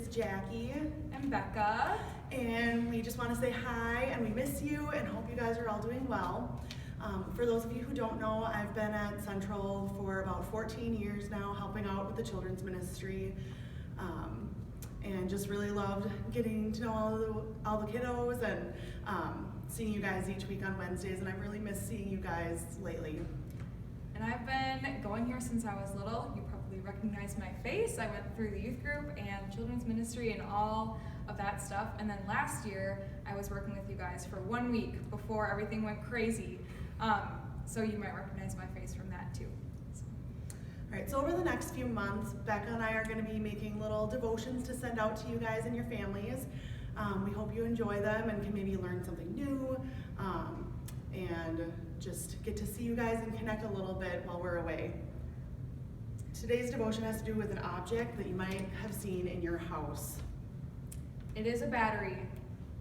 is Jackie. And Bekah. And we just want to say hi, and we miss you, and hope you guys are all doing well. For those of you who don't know, I've been at Central for about 14 years now, helping out with the children's ministry, and just really loved getting to know all the kiddos and seeing you guys each week on Wednesdays, and I really miss seeing you guys lately. And I've been going here since I was little. You probably recognize my face. I went through the youth group and children's ministry and all of that stuff. And then last year, I was working with you guys for 1 week before everything went crazy. So you might recognize my face from that too. All right, so over the next few months, Bekah and I are going to be making little devotions to send out to you guys and your families. We hope you enjoy them and can maybe learn something new, and just get to see you guys and connect a little bit while we're away. Today's devotion has to do with an object that you might have seen in your house. It is a battery.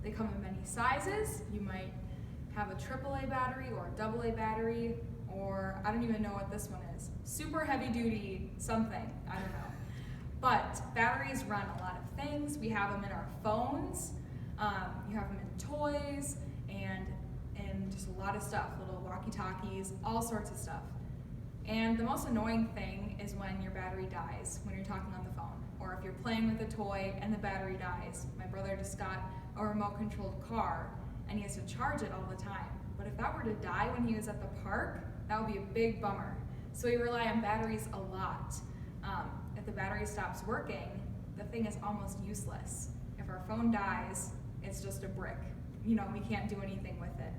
They come in many sizes. You might have a AAA battery or a AA battery, or I don't even know what this one is. Super heavy duty something, I don't know. But batteries run a lot of things. We have them in our phones, you have them in toys, and just a lot of stuff, little walkie-talkies, all sorts of stuff. And the most annoying thing is when your battery dies, when you're talking on the phone, or if you're playing with a toy and the battery dies. My brother just got a remote-controlled car, and he has to charge it all the time. But if that were to die when he was at the park, that would be a big bummer. So we rely on batteries a lot. If the battery stops working, the thing is almost useless. If our phone dies, it's just a brick. You know, we can't do anything with it.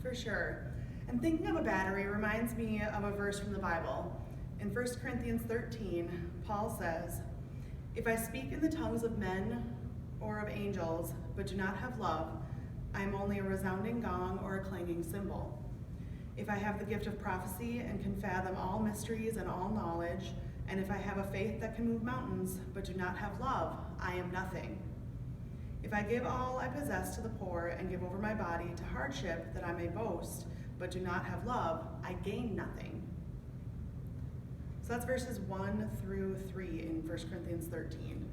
For sure. And thinking of a battery reminds me of a verse from the Bible. In 1 Corinthians 13, Paul says, "If I speak in the tongues of men or of angels, but do not have love, I am only a resounding gong or a clanging cymbal. If I have the gift of prophecy and can fathom all mysteries and all knowledge, and if I have a faith that can move mountains, but do not have love, I am nothing. If I give all I possess to the poor and give over my body to hardship that I may boast, but do not have love, I gain nothing." So that's verses 1 through 3 in 1 Corinthians 13.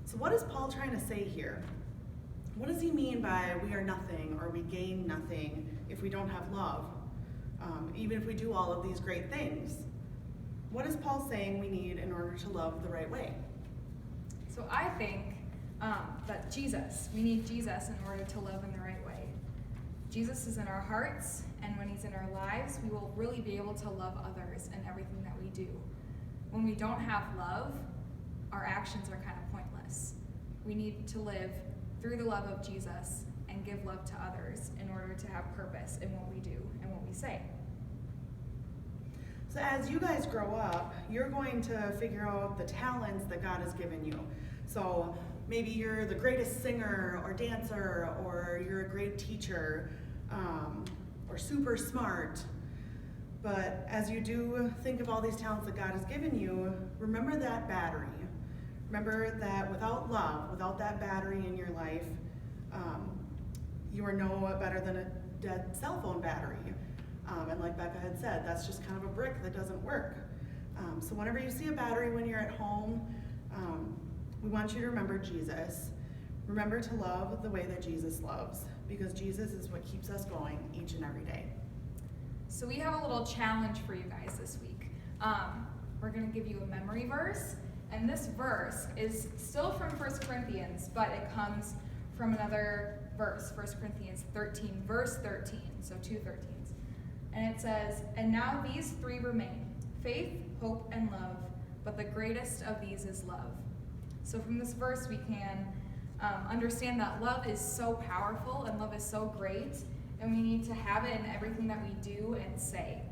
So what is Paul trying to say here? What does he mean by we are nothing or we gain nothing if we don't have love, even if we do all of these great things? What is Paul saying we need in order to love the right way? So I think that we need Jesus in order to love in the right way. Jesus is in our hearts, and when he's in our lives, we will really be able to love others in everything that we do. When we don't have love, our actions are kind of pointless. We need to live through the love of Jesus and give love to others in order to have purpose in what we do and what we say. So as you guys grow up, you're going to figure out the talents that God has given you. So maybe you're the greatest singer or dancer, or you're a great teacher, or super smart. But as you do think of all these talents that God has given you, remember that battery. Remember that without love, without that battery in your life, you are no better than a dead cell phone battery. And like Bekah had said, that's just kind of a brick that doesn't work. So whenever you see a battery when you're at home, we want you to remember Jesus. Remember to love the way that Jesus loves, because Jesus is what keeps us going each and every day. So we have a little challenge for you guys this week. We're going to give you a memory verse, and this verse is still from 1 Corinthians, but it comes from another verse, 1 Corinthians 13, verse 13, so 2 13s. And it says, "And now these three remain, faith, hope, and love, but the greatest of these is love." So from this verse we can understand that love is so powerful and love is so great, and we need to have it in everything that we do and say.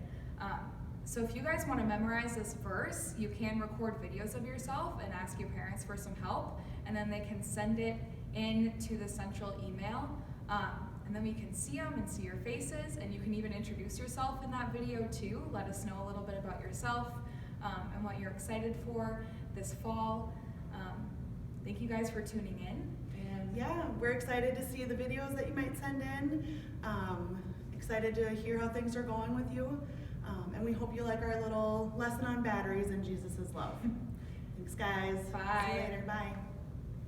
So if you guys want to memorize this verse, you can record videos of yourself and ask your parents for some help, and then they can send it into the central email, and then we can see them and see your faces, and you can even introduce yourself in that video too. Let us know a little bit about yourself and what you're excited for this fall. Thank you guys for tuning in. And Yeah, we're excited to see the videos that you might send in. Excited to hear how things are going with you. And we hope you like our little lesson on batteries and Jesus' love. Thanks, guys. bye.